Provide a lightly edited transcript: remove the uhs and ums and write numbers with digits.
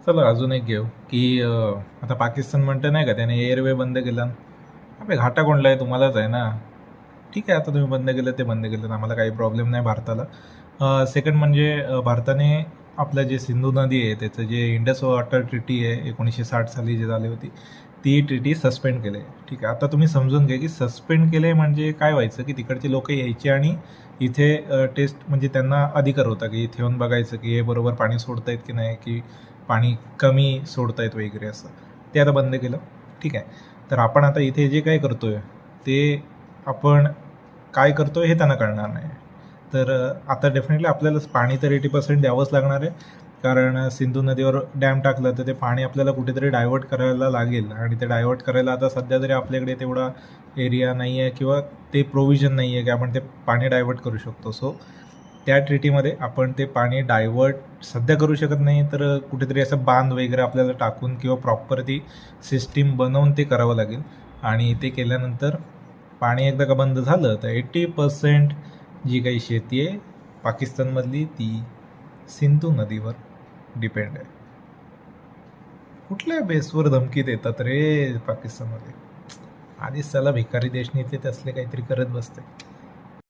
चला अजून एक घेऊ की आता पाकिस्तान म्हणतं नाही का त्याने एअरवे बंद केला. अबे घाटा कोणला आहे, तुम्हालाच आहे ना. ठीक आहे, आता तुम्ही बंद केलं ते बंद केलं, आम्हाला काही प्रॉब्लेम नाही भारताला. सेकंड म्हणजे भारताने आपलं जे सिंधू नदी आहे त्याचं जे इंडस वॉटर ट्रिटी आहे 1960 साली जे झाली होती ती ट्रिटी सस्पेंड केली आहे. ठीक आहे, आता तुम्ही समजून घ्या की सस्पेंड केले म्हणजे काय व्हायचं की तिकडचे लोक यायचे आणि इथे टेस्ट म्हणजे त्यांना अधिकार होता की इथे येऊन बघायचं की हे बरोबर पाणी सोडतायत की नाही, की पाणी कमी सोडतायत वगैरे असं. ते आता बंद केलं. ठीक आहे, तर आपण आता इथे जे काय करतोय ते आपण काय करतोय हे त्यांना कळणार नाही. तर आता डेफिनेटली आपल्याला पाणी तर 80% द्यावंच लागणार आहे, कारण सिंधू नदीवर डॅम टाकलं तर ते पाणी आपल्याला कुठेतरी डायव्हर्ट करायला लागेल आणि ते डायव्हर्ट करायला आता सध्या तरी आपल्याकडे तेवढा एरिया नाही आहे किंवा ते प्रोव्हिजन नाही आहे की आपण ते पाणी डायव्हर्ट करू शकतो. सो त्या ट्रिटीमध्ये आपण ते पाणी डायव्हर्ट सध्या करू शकत नाही, तर कुठेतरी असं बांध वगैरे आपल्याला टाकून किंवा प्रॉपर ती सिस्टीम बनवून ते करावं लागेल. आणि ते केल्यानंतर पाणी एकदा का बंद झालं तर 80% जी काही शेती आहे पाकिस्तानमधली ती सिंधू नदीवर डिपेंड आहे. कुठल्या बेसवर धमकी देतात रे पाकिस्तानमध्ये. आधीच त्याला भिकारी देश नेते असले काहीतरी करत बसते.